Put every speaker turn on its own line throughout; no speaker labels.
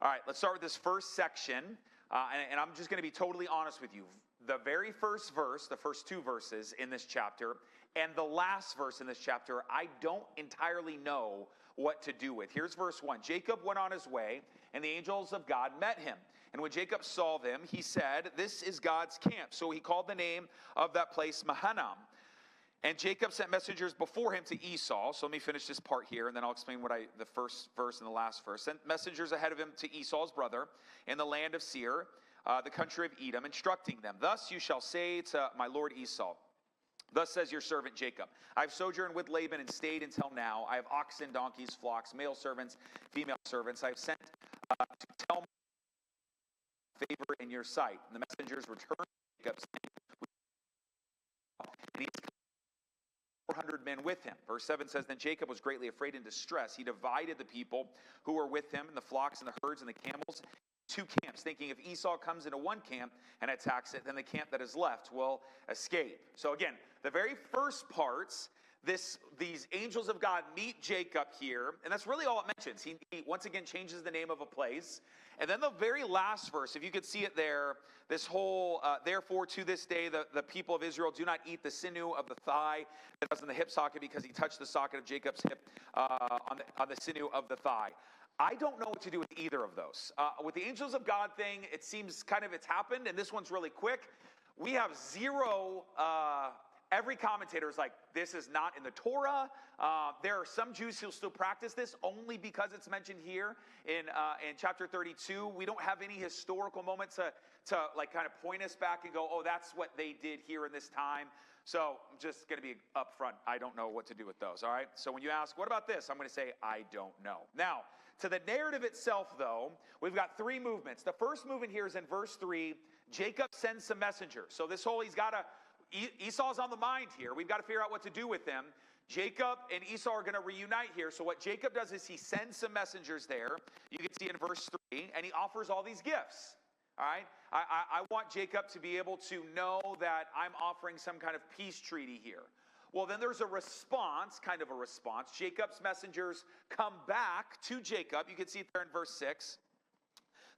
All right, let's start with this first section, and I'm just going to be totally honest with you. The very first verse, the first two verses in this chapter, and the last verse in this chapter, I don't entirely know what to do with. Here's verse 1. Jacob went on his way, and the angels of God met him. And when Jacob saw them, he said, "This is God's camp." So he called the name of that place Mahanaim. And Jacob sent messengers before him to Esau. So let me finish this part here, and then I'll explain the first verse and the last verse. Sent messengers ahead of him to Esau's brother in the land of Seir, the country of Edom, instructing them, "Thus you shall say to my lord Esau, thus says your servant Jacob, I have sojourned with Laban and stayed until now. I have oxen, donkeys, flocks, male servants, female servants. I have sent to tell me favor in your sight." And the messengers returned to Jacob, saying, and he 400 men with him. Verse 7 says, "Then Jacob was greatly afraid and distressed. He divided the people who were with him, and the flocks and the herds and the camels, two camps, thinking if Esau comes into one camp and attacks it, then the camp that is left will escape." So again, the very first parts, these angels of God meet Jacob here, and that's really all it mentions. He once again changes the name of a place. And then the very last verse, if you could see it there, this whole, "Therefore to this day the people of Israel do not eat the sinew of the thigh that was in the hip socket, because he touched the socket of Jacob's hip on the sinew of the thigh." I don't know what to do with either of those. With the angels of God thing, it seems kind of it's happened, and this one's really quick. We have zero... Every commentator is like, this is not in the Torah. There are some Jews who still practice this only because it's mentioned here in chapter 32. We don't have any historical moment to like kind of point us back and go, oh, that's what they did here in this time. So I'm just going to be upfront. I don't know what to do with those, all right? So when you ask, what about this? I'm going to say, I don't know. Now, to the narrative itself, though, we've got three movements. The first movement here is in verse 3. Jacob sends some messengers. So this whole, Esau's on the mind here. We've got to figure out what to do with him. Jacob and Esau are going to reunite here. So what Jacob does is he sends some messengers there. You can see in verse 3, and he offers all these gifts. All right? I want Jacob to be able to know that I'm offering some kind of peace treaty here. Well, then there's a response, kind of a response. Jacob's messengers come back to Jacob. You can see it there in verse 6.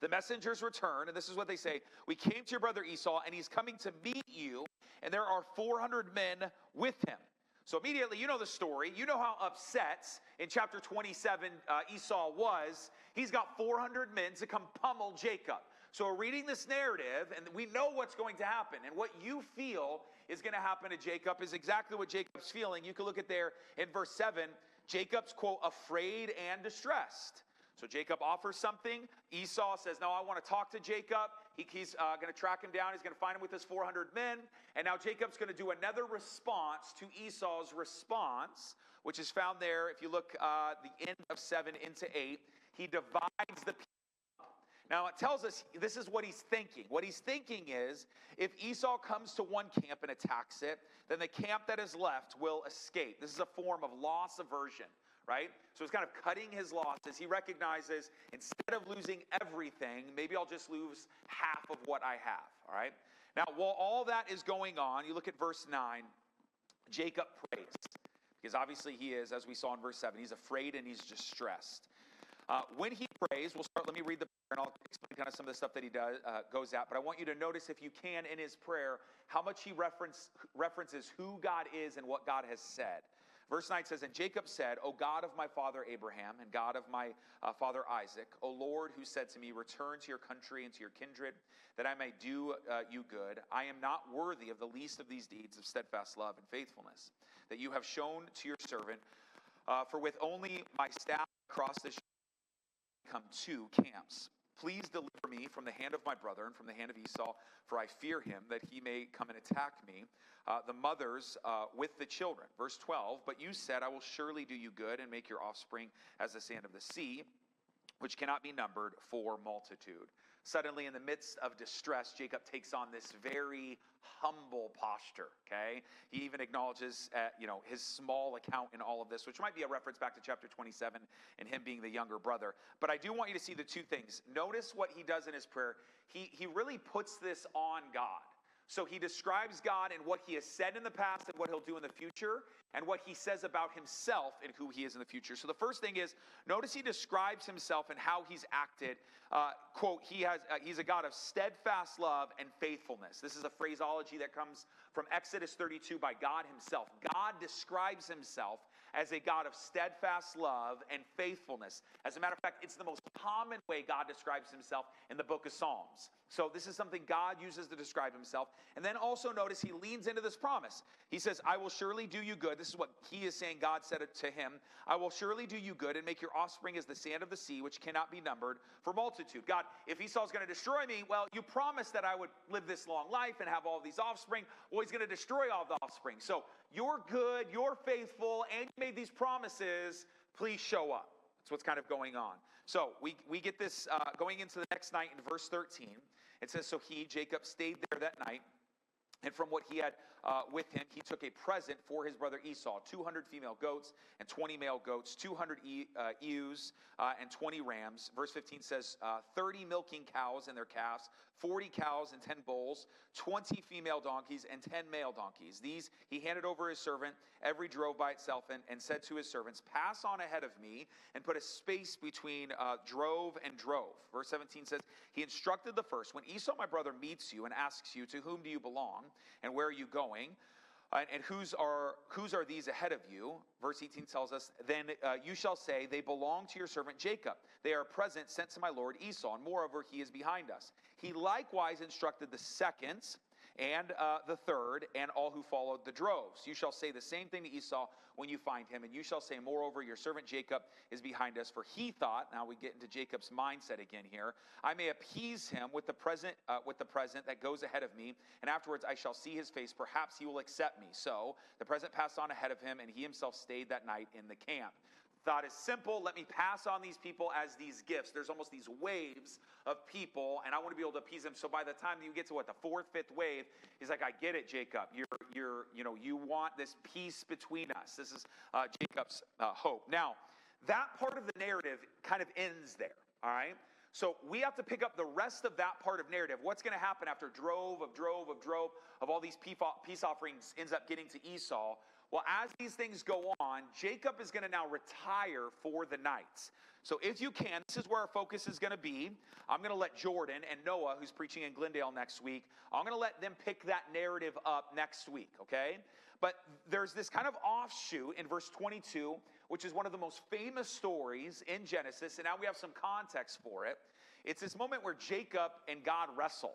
The messengers return, and this is what they say. "We came to your brother Esau, and he's coming to meet you, and there are 400 men with him." So immediately, you know the story. You know how upset in chapter 27 Esau was. He's got 400 men to come pummel Jacob. So we're reading this narrative, and we know what's going to happen. And what you feel is going to happen to Jacob is exactly what Jacob's feeling. You can look at there in verse 7. Jacob's, quote, afraid and distressed. So Jacob offers something. Esau says, no, I want to talk to Jacob. He's going to track him down. He's going to find him with his 400 men. And now Jacob's going to do another response to Esau's response, which is found there. If you look the end of 7 into 8, he divides the people. Now it tells us this is what he's thinking. What he's thinking is if Esau comes to one camp and attacks it, then the camp that is left will escape. This is a form of loss aversion. Right? So he's kind of cutting his losses. He recognizes instead of losing everything, maybe I'll just lose half of what I have. All right? Now, while all that is going on, you look at verse 9, Jacob prays. Because obviously he is, as we saw in verse 7, he's afraid and he's distressed. When he prays, let me read the prayer and I'll explain kind of some of the stuff that he goes at. But I want you to notice, if you can, in his prayer, how much he references who God is and what God has said. Verse 9 says, "And Jacob said, O God of my father Abraham and God of my father Isaac, O Lord, who said to me, return to your country and to your kindred, that I may do you good. I am not worthy of the least of these deeds of steadfast love and faithfulness that you have shown to your servant. For with only my staff across this come two camps. Please deliver me from the hand of my brother and from the hand of Esau, for I fear him that he may come and attack me, the mothers with the children." Verse 12, "But you said, I will surely do you good and make your offspring as the sand of the sea, which cannot be numbered for multitude." Suddenly, in the midst of distress, Jacob takes on this very humble posture, okay? He even acknowledges, his small account in all of this, which might be a reference back to chapter 27 and him being the younger brother. But I do want you to see the two things. Notice what he does in his prayer. He really puts this on God. So he describes God and what he has said in the past and what he'll do in the future, and what he says about himself and who he is in the future. So the first thing is, notice he describes himself and how he's acted. Quote, he's a God of steadfast love and faithfulness. This is a phraseology that comes from Exodus 32 by God himself. God describes himself as a God of steadfast love and faithfulness. As a matter of fact, it's the most common way God describes himself in the book of Psalms. So this is something God uses to describe himself. And then also notice he leans into this promise. He says, I will surely do you good. This is what he is saying. God said it to him. I will surely do you good and make your offspring as the sand of the sea, which cannot be numbered for multitude. God, if Esau's going to destroy me, well, you promised that I would live this long life and have all these offspring. Well, he's going to destroy all the offspring. So you're good, you're faithful, and you made these promises. Please show up. That's what's kind of going on. So we get this going into the next night in verse 13. It says, so he, Jacob, stayed there that night. And from what he had with him, he took a present for his brother Esau, 200 female goats and 20 male goats, 200 ewes and 20 rams. Verse 15 says, 30 milking cows and their calves, 40 cows and 10 bulls, 20 female donkeys and 10 male donkeys. These he handed over his servant, every drove by itself, and said to his servants, pass on ahead of me and put a space between drove and drove. Verse 17 says, he instructed the first, when Esau my brother meets you and asks you, to whom do you belong and where are you going? And whose are these ahead of you? Verse 18 tells us, then you shall say, they belong to your servant Jacob. They are present sent to my lord Esau, and moreover he is behind us. He likewise instructed the second and the third, and all who followed the droves. You shall say the same thing to Esau when you find him, and you shall say, moreover, your servant Jacob is behind us. For he thought, now we get into Jacob's mindset again here, I may appease him with the present that goes ahead of me, and afterwards I shall see his face. Perhaps he will accept me. So the present passed on ahead of him, and he himself stayed that night in the camp. Thought is simple. Let me pass on these people as these gifts. There's almost these waves of people, and I want to be able to appease them. So by the time you get to the fourth, fifth wave, he's like, I get it, Jacob. You want this peace between us. This is Jacob's hope. Now, that part of the narrative kind of ends there. All right. So we have to pick up the rest of that part of narrative. What's going to happen after drove of all these peace offerings ends up getting to Esau? Well, as these things go on, Jacob is going to now retire for the night. So if you can, this is where our focus is going to be. I'm going to let Jordan and Noah, who's preaching in Glendale next week, I'm going to let them pick that narrative up next week, okay? But there's this kind of offshoot in verse 22, which is one of the most famous stories in Genesis, and now we have some context for it. It's this moment where Jacob and God wrestle,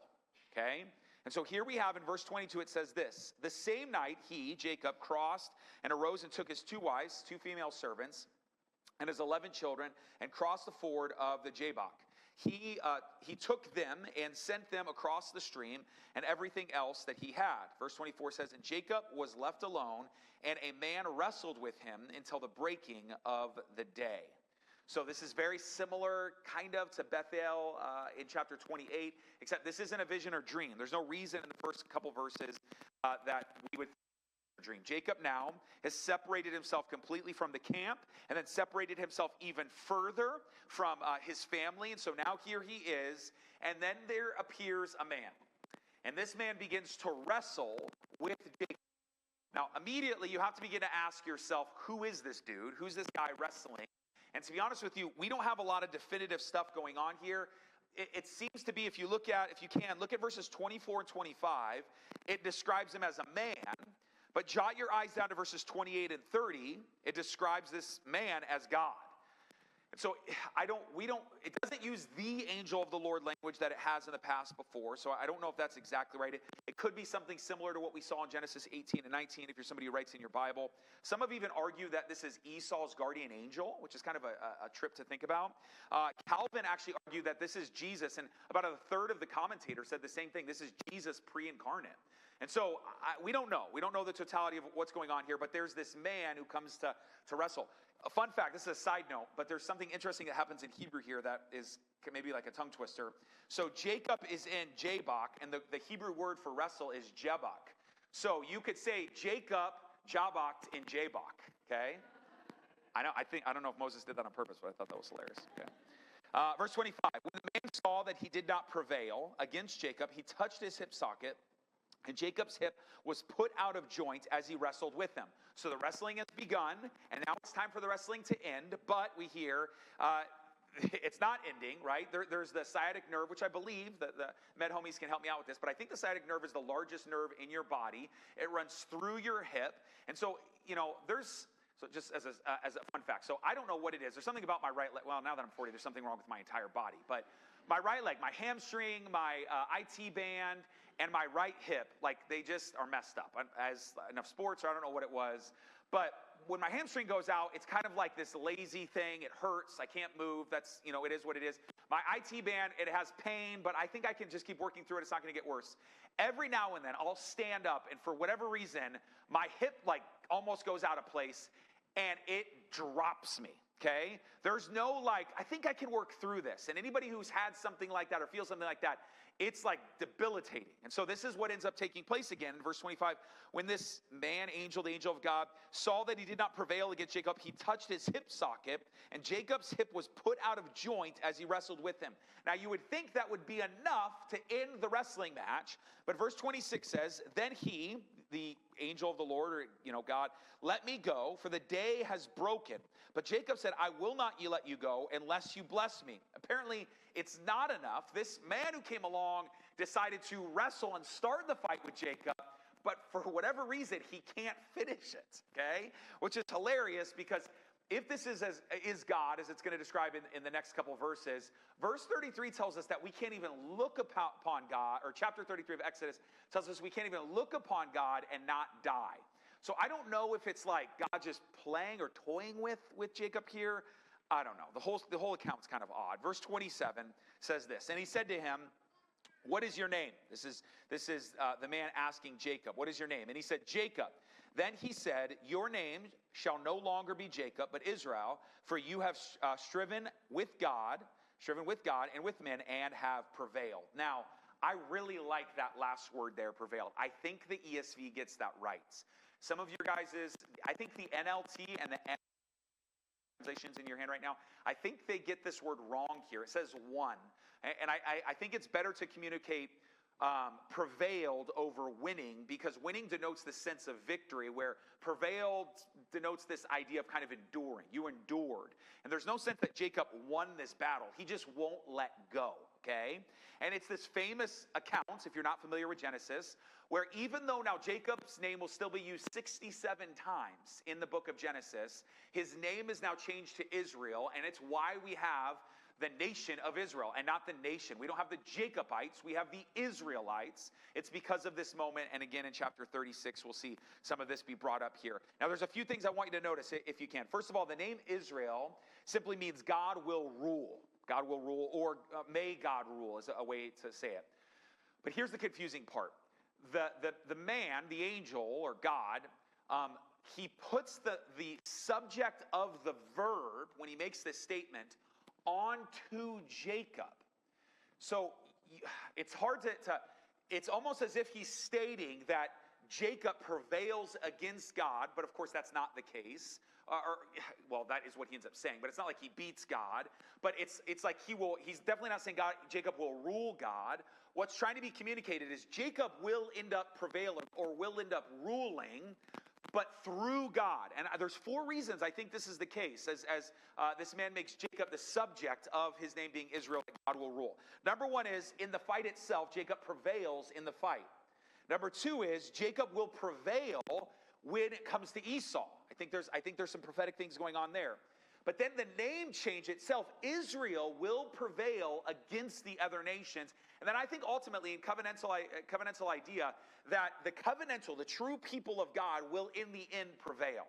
okay? And so here we have in verse 22, it says this, the same night he, Jacob, crossed and arose and took his 2 wives, 2 female servants, and his 11 children, and crossed the ford of the Jabbok. He took them and sent them across the stream and everything else that he had. Verse 24 says, and Jacob was left alone, and a man wrestled with him until the breaking of the day. So this is very similar kind of to Bethel in chapter 28, except this isn't a vision or dream. There's no reason in the first couple verses that we would dream. Jacob now has separated himself completely from the camp and then separated himself even further from his family. And so now here he is, and then there appears a man. And this man begins to wrestle with Jacob. Now immediately you have to begin to ask yourself, who is this dude? Who's this guy wrestling? And to be honest with you, we don't have a lot of definitive stuff going on here. It seems to be, if you can, look at verses 24 and 25. It describes him as a man. But jot your eyes down to verses 28 and 30. It describes this man as God. And so it doesn't use the angel of the Lord language that it has in the past before. So I don't know if that's exactly right. It could be something similar to what we saw in Genesis 18 and 19, if you're somebody who writes in your Bible. Some have even argued that this is Esau's guardian angel, which is kind of a trip to think about. Calvin actually argued that this is Jesus, and about a third of the commentators said the same thing. This is Jesus pre-incarnate. And so we don't know. We don't know the totality of what's going on here, but there's this man who comes to wrestle. A fun fact, this is a side note, but there's something interesting that happens in Hebrew here that is maybe like a tongue twister. So Jacob is in Jabbok, and the Hebrew word for wrestle is Jabbok. So you could say Jacob Jabboked in Jabbok, okay? I don't know if Moses did that on purpose, but I thought that was hilarious. Okay. Verse 25, when the man saw that he did not prevail against Jacob, he touched his hip socket, And Jacob's hip was put out of joint as he wrestled with them. So the wrestling has begun, and now it's time for the wrestling to end. But we hear it's not ending, right? There's the sciatic nerve, which I believe that the med homies can help me out with this, but I think the sciatic nerve is the largest nerve in your body. It runs through your hip. And so, so just as a fun fact, so I don't know what it is. There's something about my right leg. Well, now that I'm 40, there's something wrong with my entire body. But my right leg, my hamstring, my IT band, and my right hip, like they just are messed up. As enough sports, or I don't know what it was. But when my hamstring goes out, it's kind of like this lazy thing. It hurts. I can't move. That's, it is what it is. My IT band, it has pain, but I think I can just keep working through it. It's not going to get worse. Every now and then, I'll stand up, and for whatever reason, my hip like almost goes out of place, and it drops me. Okay? There's no I think I can work through this. And anybody who's had something like that or feels something like that, it's like debilitating. And so this is what ends up taking place again in verse 25. When this man, the angel of God, saw that he did not prevail against Jacob, he touched his hip socket, and Jacob's hip was put out of joint as he wrestled with him. Now you would think that would be enough to end the wrestling match, but verse 26 says, then he, the angel of the Lord, or God, let me go, for the day has broken. But Jacob said, I will not let you go unless you bless me. Apparently, it's not enough. This man who came along decided to wrestle and start the fight with Jacob, but for whatever reason, he can't finish it, okay? Which is hilarious, because if this is God, as it's going to describe in the next couple of verses, verse 33 tells us that we can't even look upon God, or chapter 33 of Exodus tells us we can't even look upon God and not die. So I don't know if it's like God just playing or toying with Jacob here. I don't know. The whole account's kind of odd. Verse 27 says this, and he said to him, what is your name? This is the man asking Jacob, what is your name? And he said, Jacob. Then he said, your name shall no longer be Jacob, but Israel, for you have striven with God and with men, and have prevailed. Now, I really like that last word there, prevailed. I think the ESV gets that right. Some of your guys' I think the NLT and the translations in your hand right now, I think they get this word wrong here. It says won. And I think it's better to communicate prevailed over winning, because winning denotes the sense of victory, where prevailed denotes this idea of kind of enduring. You endured. And there's no sense that Jacob won this battle. He just won't let go, okay? And it's this famous account, if you're not familiar with Genesis, where even though now Jacob's name will still be used 67 times in the book of Genesis, his name is now changed to Israel, and it's why we have the nation of Israel and not the nation. We don't have the Jacobites, we have the Israelites. It's because of this moment, and again in chapter 36 we'll see some of this be brought up here. Now there's a few things I want you to notice if you can. First of all, the name Israel simply means God will rule. God will rule, or may God rule is a way to say it. But here's the confusing part. The man, the angel or God, he puts the subject of the verb when he makes this statement onto Jacob. So it's hard to it's almost as if he's stating that Jacob prevails against God, but of course that's not the case. Well, that is what he ends up saying, but it's not like he beats God, but it's like he's definitely not saying Jacob will rule God. What's trying to be communicated is Jacob will end up prevailing, or will end up ruling, but through God. And there's 4 reasons I think this is the case, as this man makes Jacob the subject of his name being Israel, that God will rule. Number 1 is, in the fight itself, Jacob prevails in the fight. Number 2 is, Jacob will prevail when it comes to Esau. I think there's some prophetic things going on there. But then the name change itself, Israel will prevail against the other nations. And then I think ultimately in covenantal idea, that the true people of God will in the end prevail.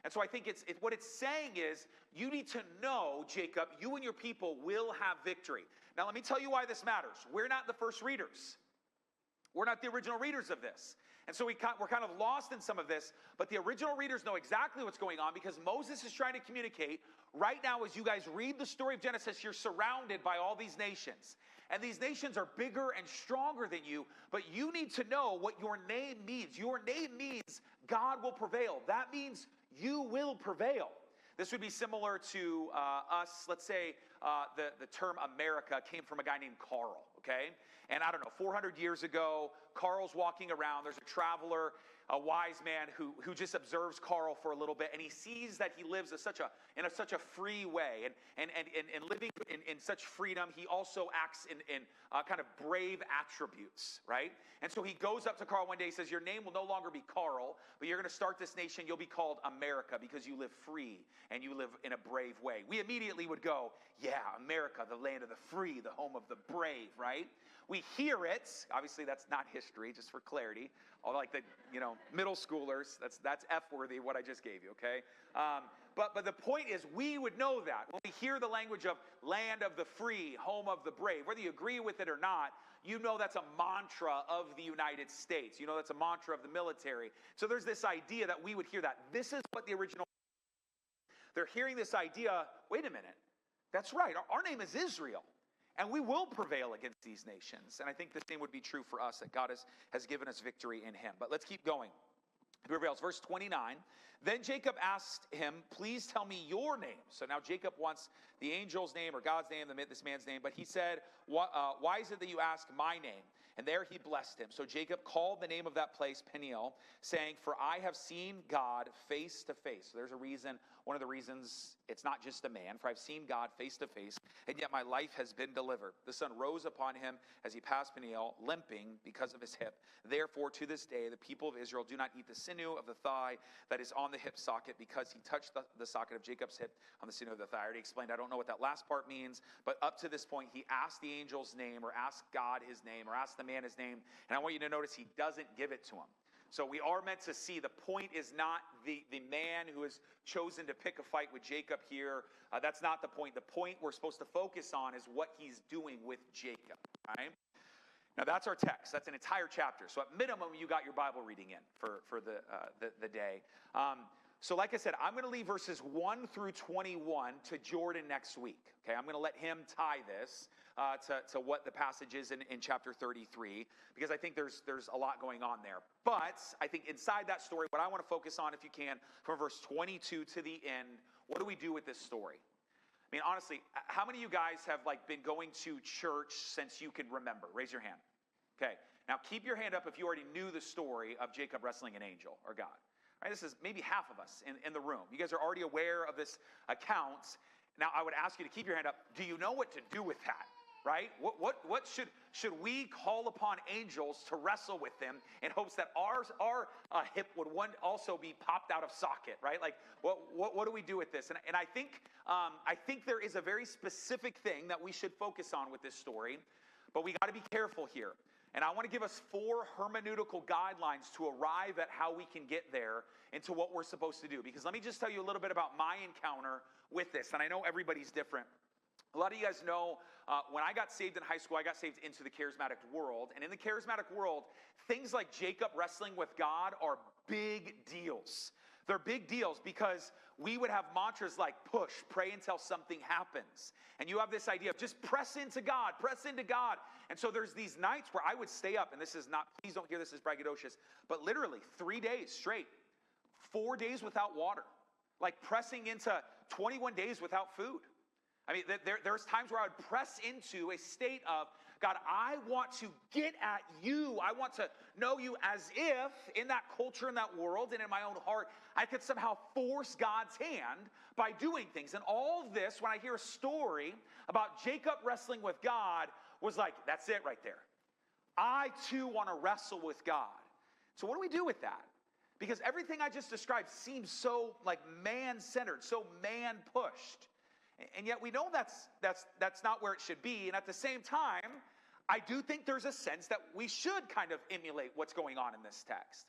And so I think what it's saying is, you need to know, Jacob, you and your people will have victory. Now let me tell you why this matters. We're not the first readers. We're not the original readers of this. And so we're kind of lost in some of this, but the original readers know exactly what's going on, because Moses is trying to communicate. Right now, as you guys read the story of Genesis, you're surrounded by all these nations. And these nations are bigger and stronger than you, but you need to know what your name means. Your name means God will prevail. That means you will prevail. This would be similar to us. Let's say the term America came from a guy named Carl. okay? And I don't know, 400 years ago, Carl's walking around. There's a traveler, a wise man who just observes Carl for a little bit, and he sees that he lives in such a free way, and living in such freedom, he also acts in kind of brave attributes, right? And so he goes up to Carl one day, he says, your name will no longer be Carl, but you're going to start this nation, you'll be called America, because you live free, and you live in a brave way. We immediately would go, yeah, America, the land of the free, the home of the brave, right? We hear it. Obviously, that's not history, just for clarity. All like the middle schoolers, that's F-worthy what I just gave you, okay? But the point is, we would know that when we hear the language of land of the free, home of the brave, whether you agree with it or not, you know that's a mantra of the United States. You know that's a mantra of the military. So there's this idea that we would hear that. This is what the original. They're hearing this idea. Wait a minute. That's right. Our name is Israel. And we will prevail against these nations. And I think the same would be true for us, that God has given us victory in him. But let's keep going. He prevails. Verse 29. Then Jacob asked him, please tell me your name. So now Jacob wants the angel's name or God's name, this man's name. But he said, why is it that you ask my name? And there he blessed him. So Jacob called the name of that place Peniel, saying, for I have seen God face to face. So there's a reason, one of the reasons it's not just a man, for I've seen God face to face, and yet my life has been delivered. The sun rose upon him as he passed Peniel, limping because of his hip. Therefore, to this day, the people of Israel do not eat the sinew of the thigh that is on the hip socket, because he touched the socket of Jacob's hip on the sinew of the thigh. I already explained, I don't know what that last part means, but up to this point, he asked the angel's name, or asked God his name, or asked the man his name, and I want you to notice he doesn't give it to him. So we are meant to see the point is not the man who has chosen to pick a fight with Jacob here. That's not the point. The point we're supposed to focus on is what he's doing with Jacob. Right? Now that's our text. That's an entire chapter. So at minimum, you got your Bible reading in for the day. So like I said, I'm going to leave verses 1 through 21 to Jordan next week. Okay, I'm going to let him tie this to what the passage is in chapter 33, because I think there's a lot going on there. But I think inside that story, what I want to focus on, if you can, from verse 22 to the end, what do we do with this story? I mean, honestly, how many of you guys have been going to church since you can remember? Raise your hand. Okay, now keep your hand up if you already knew the story of Jacob wrestling an angel or God. Right, this is maybe half of us in the room. You guys are already aware of this account. Now, I would ask you to keep your hand up. Do you know what to do with that? Right? What should we call upon angels to wrestle with them in hopes that our hip would also be popped out of socket? Right? What do we do with this? And I think there is a very specific thing that we should focus on with this story, but we got to be careful here. And I want to give us 4 hermeneutical guidelines to arrive at how we can get there into what we're supposed to do. Because let me just tell you a little bit about my encounter with this. And I know everybody's different. A lot of you guys know when I got saved in high school, I got saved into the charismatic world. And in the charismatic world, things like Jacob wrestling with God are big deals. They're big deals because we would have mantras like push, pray until something happens. And you have this idea of just press into God, press into God. And so there's these nights where I would stay up, and this is not, please don't hear this as braggadocious, but literally 3 days straight, 4 days without water, like pressing into 21 days without food. I mean, there's times where I would press into a state of, God, I want to get at you. I want to know you, as if in that culture, in that world, and in my own heart, I could somehow force God's hand by doing things. And all this, when I hear a story about Jacob wrestling with God, was like, that's it right there. I too want to wrestle with God. So what do we do with that? Because everything I just described seems so man-centered, so man-pushed. And yet we know that's not where it should be. And at the same time, I do think there's a sense that we should kind of emulate what's going on in this text.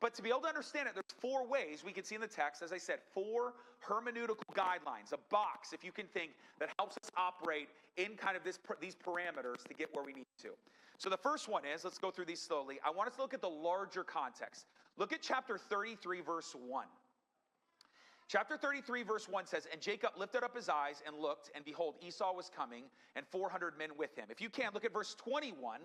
But to be able to understand it, there's 4 ways we can see in the text, as I said, 4 hermeneutical guidelines, a box, if you can think, that helps us operate in kind of these parameters to get where we need to. So the first one is, let's go through these slowly. I want us to look at the larger context. Look at chapter 33, verse 1. Chapter 33, verse 1 says, and Jacob lifted up his eyes and looked, and behold, Esau was coming, and 400 men with him. If you can, look at verse 21.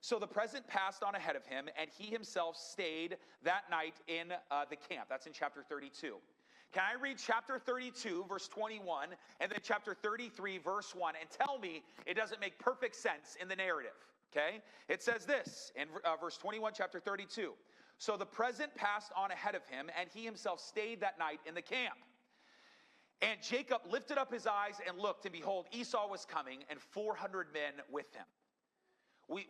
So the present passed on ahead of him, and he himself stayed that night in the camp. That's in chapter 32. Can I read chapter 32, verse 21, and then chapter 33, verse 1, and tell me it doesn't make perfect sense in the narrative? Okay? It says this in verse 21, chapter 32. So the present passed on ahead of him, and he himself stayed that night in the camp. And Jacob lifted up his eyes and looked, and behold, Esau was coming, and 400 men with him.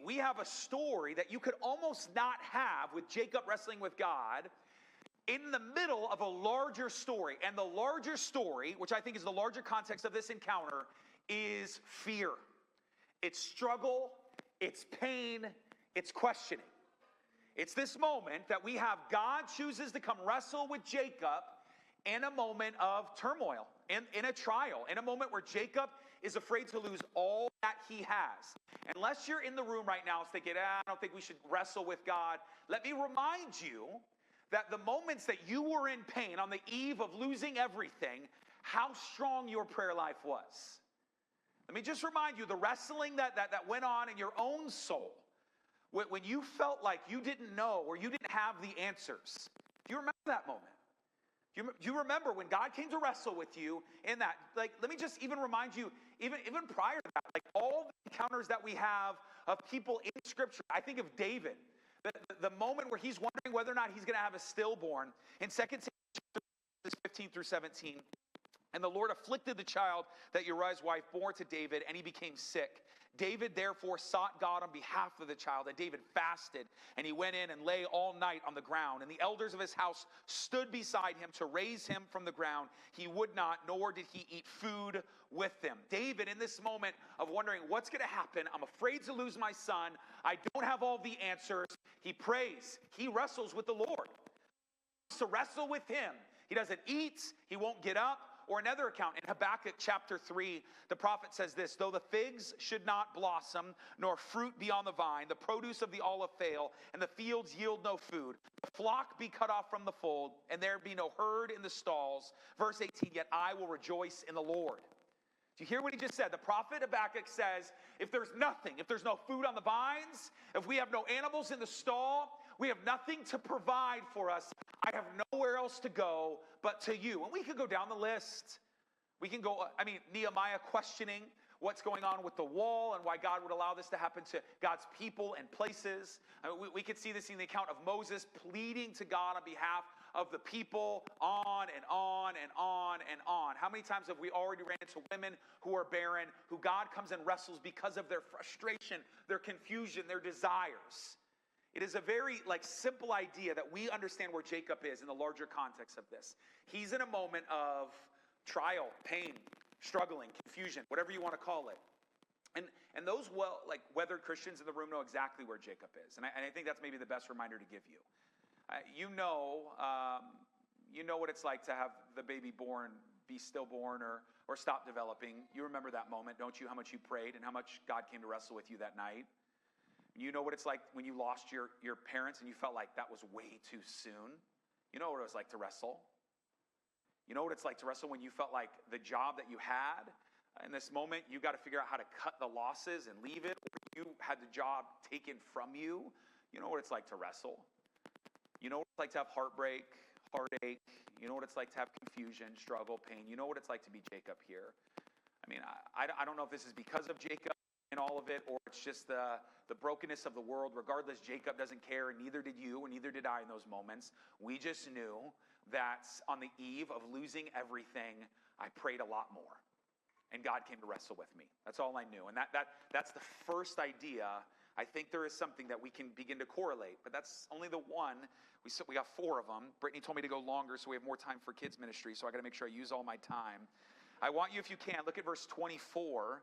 We have a story that you could almost not have with Jacob wrestling with God in the middle of a larger story. And the larger story, which I think is the larger context of this encounter, is fear. It's struggle, it's pain, it's questioning. It's this moment that we have God chooses to come wrestle with Jacob in a moment of turmoil, in a trial, in a moment where Jacob is afraid to lose all that he has. Unless you're in the room right now thinking, I don't think we should wrestle with God, let me remind you that the moments that you were in pain on the eve of losing everything, how strong your prayer life was. Let me just remind you the wrestling that went on in your own soul when you felt like you didn't know or you didn't have the answers. Do you remember that moment? Do you remember when God came to wrestle with you in that? Like, let me just even remind you, even prior to that, like all the encounters that we have of people in Scripture. I think of David, the moment where he's wondering whether or not he's going to have a stillborn. In 2 Samuel 15 through 17, and the Lord afflicted the child that Uriah's wife bore to David, and he became sick. David therefore sought God on behalf of the child, and David fasted, and he went in and lay all night on the ground. And the elders of his house stood beside him to raise him from the ground. He would not, nor did he eat food with them. David, in this moment of wondering what's going to happen, I'm afraid to lose my son, I don't have all the answers, he prays, he wrestles with the Lord. He wants to wrestle with him. He doesn't eat, he won't get up. Or another account, in Habakkuk chapter 3, the prophet says this, though the figs should not blossom, nor fruit be on the vine, the produce of the olive fail, and the fields yield no food, the flock be cut off from the fold, and there be no herd in the stalls. Verse 18, yet I will rejoice in the Lord. Do you hear what he just said? The prophet Habakkuk says, if there's nothing, if there's no food on the vines, if we have no animals in the stall, we have nothing to provide for us, I have nowhere else to go but to you. And we could go down the list. We can go, Nehemiah questioning what's going on with the wall and why God would allow this to happen to God's people and places. We could see this in the account of Moses pleading to God on behalf of the people, on and on and on and on. How many times have we already ran into women who are barren, who God comes and wrestles because of their frustration, their confusion, their desires? It is a very simple idea that we understand where Jacob is in the larger context of this. He's in a moment of trial, pain, struggling, confusion, whatever you want to call it. And those weathered Christians in the room know exactly where Jacob is. And I think that's maybe the best reminder to give you. You know what it's like to have the baby born be stillborn or stop developing. You remember that moment, don't you? How much you prayed and how much God came to wrestle with you that night. You know what it's like when you lost your parents and you felt like that was way too soon. You know what it was like to wrestle. You know what it's like to wrestle when you felt like the job that you had, in this moment, you got to figure out how to cut the losses and leave it. Or you had the job taken from you. You know what it's like to wrestle. You know what it's like to have heartbreak, heartache. You know what it's like to have confusion, struggle, pain. You know what it's like to be Jacob here. I don't know if this is because of Jacob in all of it, or it's just the brokenness of the world. Regardless, Jacob doesn't care, and neither did you, and neither did I in those moments. We just knew that on the eve of losing everything, I prayed a lot more. And God came to wrestle with me. That's all I knew. And that's the first idea. I think there is something that we can begin to correlate, but that's only the one. We got 4 of them. Brittany told me to go longer, so we have more time for kids ministry, so I got to make sure I use all my time. I want you, if you can, look at verse 24.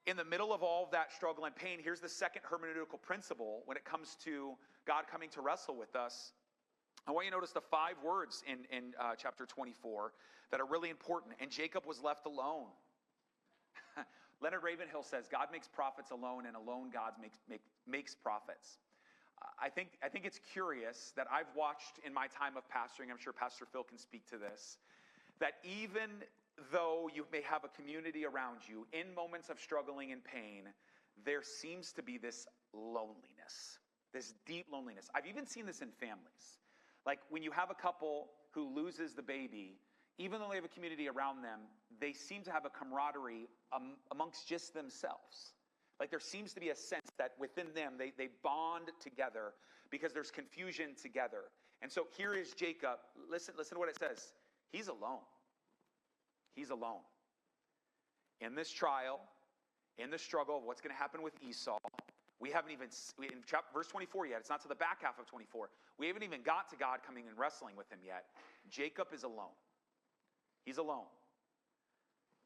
In the middle of all of that struggle and pain, here's the second hermeneutical principle when it comes to God coming to wrestle with us. I want you to notice the 5 words in chapter 24 that are really important. And Jacob was left alone. Leonard Ravenhill says, God makes prophets alone, and alone God makes prophets. I think it's curious that I've watched in my time of pastoring, I'm sure Pastor Phil can speak to this, that even though you may have a community around you, in moments of struggling and pain, there seems to be this loneliness, this deep loneliness. I've even seen this in families. Like when you have a couple who loses the baby, even though they have a community around them, they seem to have a camaraderie amongst just themselves. Like there seems to be a sense that within them, they bond together because there's confusion together. And so here is Jacob. Listen to what it says. He's alone. He's alone. In this trial, in the struggle of what's going to happen with Esau, we haven't even, in verse 24 yet, it's not to the back half of 24. We haven't even got to God coming and wrestling with him yet. Jacob is alone. He's alone.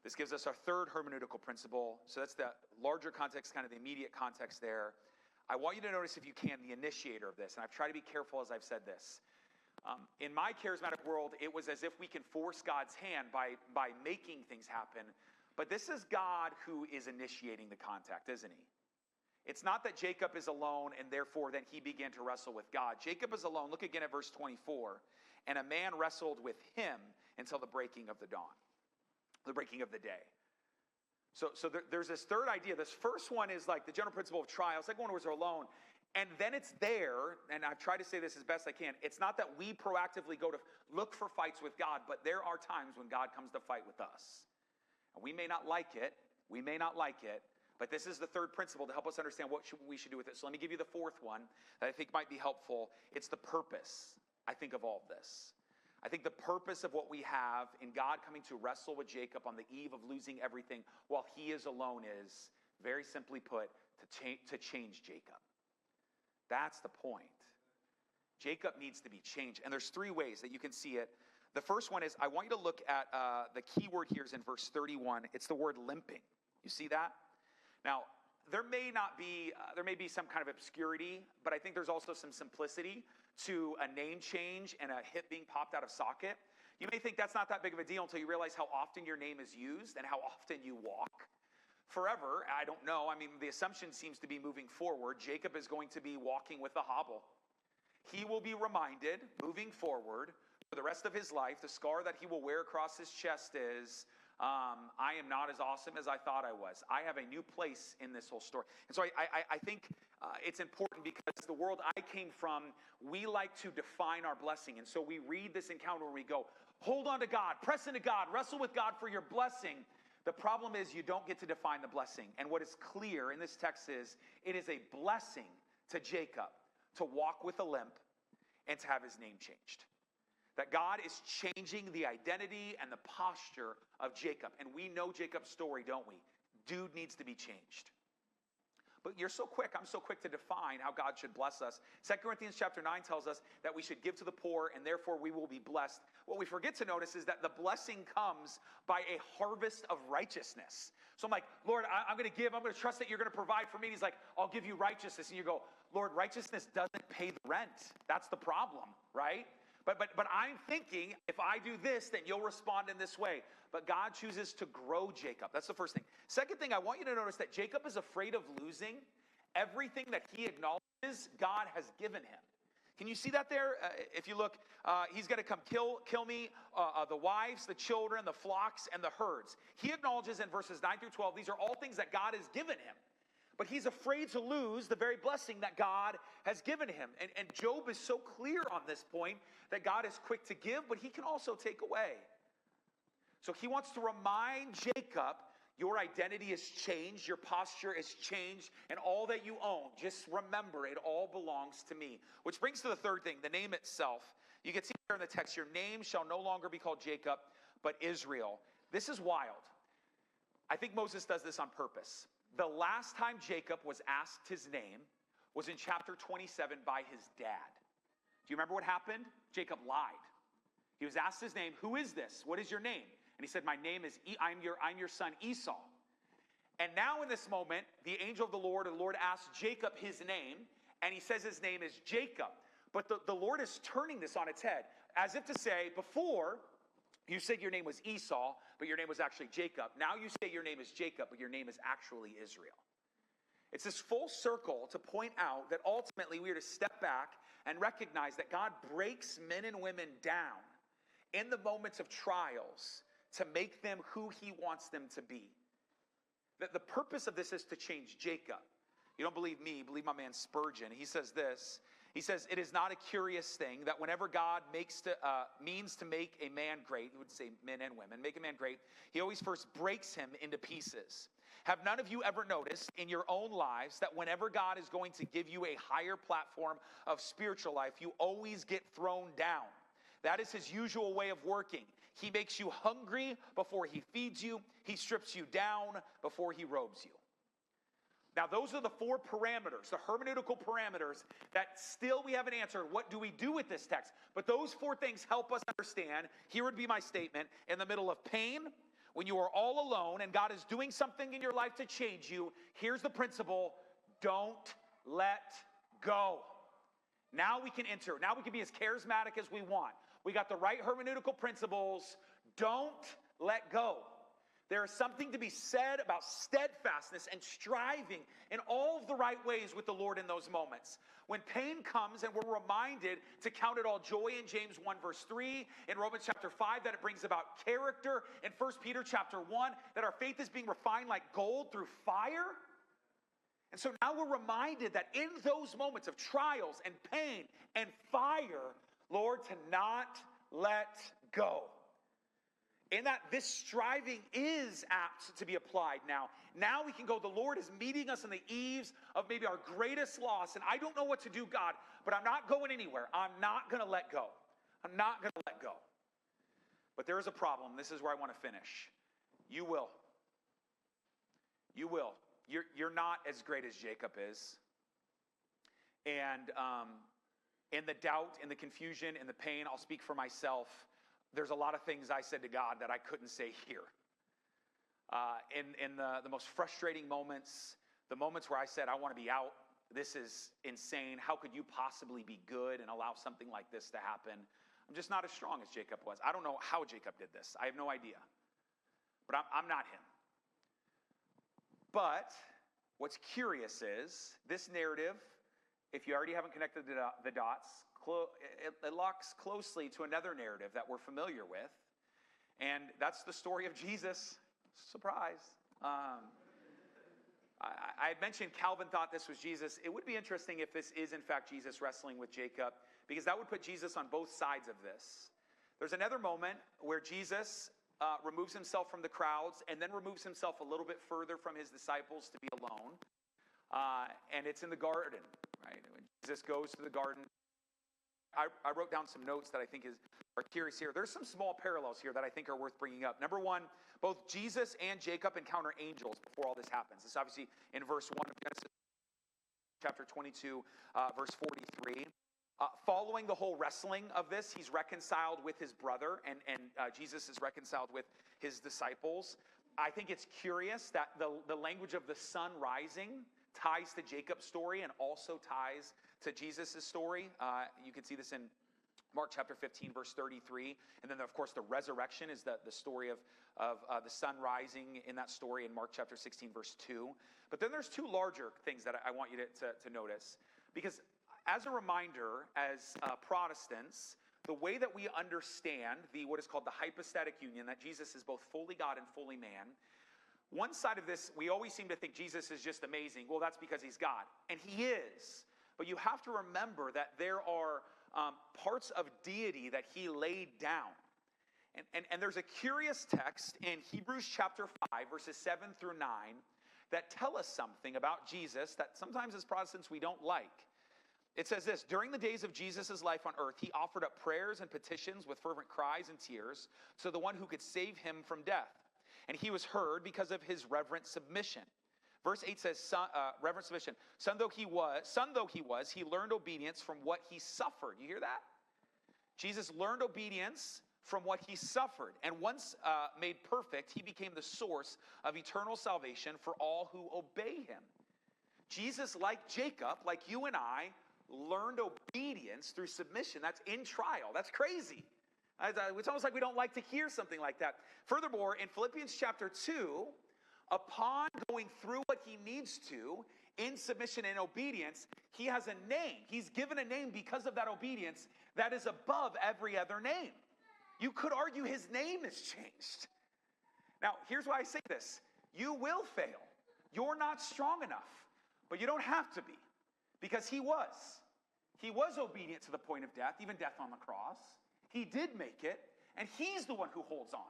This gives us our third hermeneutical principle. So that's the larger context, kind of the immediate context there. I want you to notice, if you can, the initiator of this. And I've tried to be careful as I've said this. In my charismatic world, it was as if we can force God's hand by making things happen. But this is God who is initiating the contact, isn't he? It's not that Jacob is alone and therefore then he began to wrestle with God. Jacob is alone. Look again at verse 24. And a man wrestled with him until the breaking of the dawn, the breaking of the day. So there's this third idea. This first one is like the general principle of trials, like one where we're alone. And then it's there, and I've tried to say this as best I can. It's not that we proactively go to look for fights with God, but there are times when God comes to fight with us. And we may not like it. We may not like it. But this is the third principle to help us understand what we should do with it. So let me give you the fourth one that I think might be helpful. It's the purpose, I think, of all of this. I think the purpose of what we have in God coming to wrestle with Jacob on the eve of losing everything while he is alone is, very simply put, to change Jacob. That's the point. Jacob needs to be changed. And there's three ways that you can see it. The first one is, I want you to look at the key word here is in verse 31. It's the word limping. You see that? Now, there may be some kind of obscurity, but I think there's also some simplicity to a name change and a hip being popped out of socket. You may think that's not that big of a deal until you realize how often your name is used and how often you walk. Forever, I don't know. I mean, the assumption seems to be moving forward. Jacob is going to be walking with a hobble. He will be reminded, moving forward, for the rest of his life, the scar that he will wear across his chest is, I am not as awesome as I thought I was. I have a new place in this whole story. And so I think it's important because the world I came from, we like to define our blessing. And so we read this encounter where we go, hold on to God, press into God, wrestle with God for your blessing. The problem is you don't get to define the blessing. And what is clear in this text is it is a blessing to Jacob to walk with a limp and to have his name changed. That God is changing the identity and the posture of Jacob. And we know Jacob's story, don't we? Dude needs to be changed. But I'm so quick to define how God should bless us. 2 Corinthians chapter 9 tells us that we should give to the poor and therefore we will be blessed. What we forget to notice is that the blessing comes by a harvest of righteousness. So I'm like, Lord, I'm going to give. I'm going to trust that you're going to provide for me. And he's like, I'll give you righteousness. And you go, Lord, righteousness doesn't pay the rent. That's the problem, right? But I'm thinking, if I do this, then you'll respond in this way. But God chooses to grow Jacob. That's the first thing. Second thing, I want you to notice that Jacob is afraid of losing everything that he acknowledges God has given him. Can you see that there? If you look, he's going to come kill me, the wives, the children, the flocks, and the herds. He acknowledges in verses 9 through 12, these are all things that God has given him. But he's afraid to lose the very blessing that God has given him. And Job is so clear on this point that God is quick to give, but he can also take away. So he wants to remind Jacob, your identity is changed, your posture is changed, and all that you own, just remember, it all belongs to me. Which brings to the third thing, the name itself. You can see there in the text, your name shall no longer be called Jacob, but Israel. This is wild. I think Moses does this on purpose. The last time Jacob was asked his name was in chapter 27 by his dad. Do you remember what happened? Jacob lied. He was asked his name. Who is this? What is your name? And he said, my name is, I'm your son Esau. And now in this moment, the angel of the Lord asks Jacob his name, and he says his name is Jacob. But the Lord is turning this on its head, as if to say, before, you said your name was Esau, but your name was actually Jacob. Now you say your name is Jacob, but your name is actually Israel. It's this full circle to point out that ultimately we are to step back and recognize that God breaks men and women down in the moments of trials to make them who he wants them to be. That the purpose of this is to change Jacob. You don't believe me, believe my man Spurgeon. He says this, He says, it is not a curious thing that whenever God means to make a man great, he would say men and women, make a man great, he always first breaks him into pieces. Have none of you ever noticed in your own lives that whenever God is going to give you a higher platform of spiritual life, you always get thrown down? That is his usual way of working. He makes you hungry before he feeds you. He strips you down before he robes you. Now, those are the four parameters, the hermeneutical parameters that still we haven't answered. What do we do with this text? But those four things help us understand. Here would be my statement. In the middle of pain, when you are all alone and God is doing something in your life to change you, here's the principle: don't let go. Now we can enter. Now we can be as charismatic as we want. We got the right hermeneutical principles. Don't let go. There is something to be said about steadfastness and striving in all of the right ways with the Lord in those moments. When pain comes and we're reminded to count it all joy in James 1 verse 3, in Romans chapter 5 that it brings about character, in 1 Peter chapter 1 that our faith is being refined like gold through fire. And so now we're reminded that in those moments of trials and pain and fire, Lord, to not let go. In that this striving is apt to be applied now. Now we can go, the Lord is meeting us in the eaves of maybe our greatest loss, and I don't know what to do, God, but I'm not going anywhere. I'm not going to let go. I'm not going to let go. But there is a problem. This is where I want to finish. You will. You will. You're not as great as Jacob is. And in the doubt, in the confusion, in the pain, I'll speak for myself. There's a lot of things I said to God that I couldn't say here. In the most frustrating moments, the moments where I said, I want to be out, this is insane. How could you possibly be good and allow something like this to happen? I'm just not as strong as Jacob was. I don't know how Jacob did this. I have no idea. But I'm not him. But what's curious is this narrative, if you already haven't connected the dots, it locks closely to another narrative that we're familiar with, and that's the story of Jesus. Surprise. I had mentioned Calvin thought this was Jesus. It would be interesting if this is in fact Jesus wrestling with Jacob, because that would put Jesus on both sides of this. There's another moment where Jesus removes himself from the crowds and then removes himself a little bit further from his disciples to be alone, and it's in the garden, right? When Jesus goes to the garden, I wrote down some notes that I think are curious here. There's some small parallels here that I think are worth bringing up. Number one, both Jesus and Jacob encounter angels before all this happens. It's obviously in verse 1 of Genesis chapter 22, verse 43. Following the whole wrestling of this, he's reconciled with his brother, and Jesus is reconciled with his disciples. I think it's curious that the language of the sun rising ties to Jacob's story and also ties to Jesus' story. You can see this in Mark chapter 15, verse 33. And then, of course, the resurrection is the story of the sun rising in that story in Mark chapter 16, verse 2. But then there's two larger things that I want you to notice. Because as a reminder, as Protestants, the way that we understand what is called the hypostatic union, that Jesus is both fully God and fully man, one side of this, we always seem to think Jesus is just amazing. Well, that's because he's God. And he is. But you have to remember that there are parts of deity that he laid down. And there's a curious text in Hebrews chapter 5, verses 7 through 9, that tell us something about Jesus that sometimes as Protestants we don't like. It says this: during the days of Jesus' life on earth, he offered up prayers and petitions with fervent cries and tears to the one who could save him from death. And he was heard because of his reverent submission. Verse 8 says, reverent submission. Son though he was, he learned obedience from what he suffered. You hear that? Jesus learned obedience from what he suffered. And once made perfect, he became the source of eternal salvation for all who obey him. Jesus, like Jacob, like you and I, learned obedience through submission. That's in trial. That's crazy. It's almost like we don't like to hear something like that. Furthermore, in Philippians chapter 2, upon going through what he needs to in submission and obedience, he has a name. He's given a name because of that obedience that is above every other name. You could argue his name has changed. Now, here's why I say this. You will fail. You're not strong enough, but you don't have to be, because he was.
He was obedient to the point of death, even death on the cross. He did make it, and he's the one who holds on.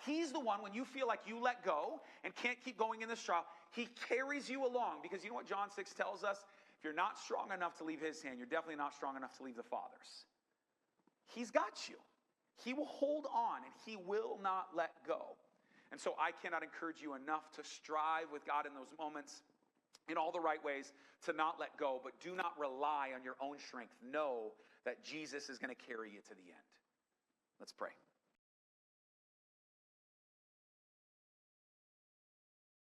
He's the one, when you feel like you let go and can't keep going in this trial, he carries you along. Because you know what John 6 tells us? If you're not strong enough to leave his hand, you're definitely not strong enough to leave the Father's. He's got you. He will hold on, and he will not let go. And so I cannot encourage you enough to strive with God in those moments in all the right ways, to not let go, but do not rely on your own strength. Know that Jesus is going to carry you to the end. Let's pray.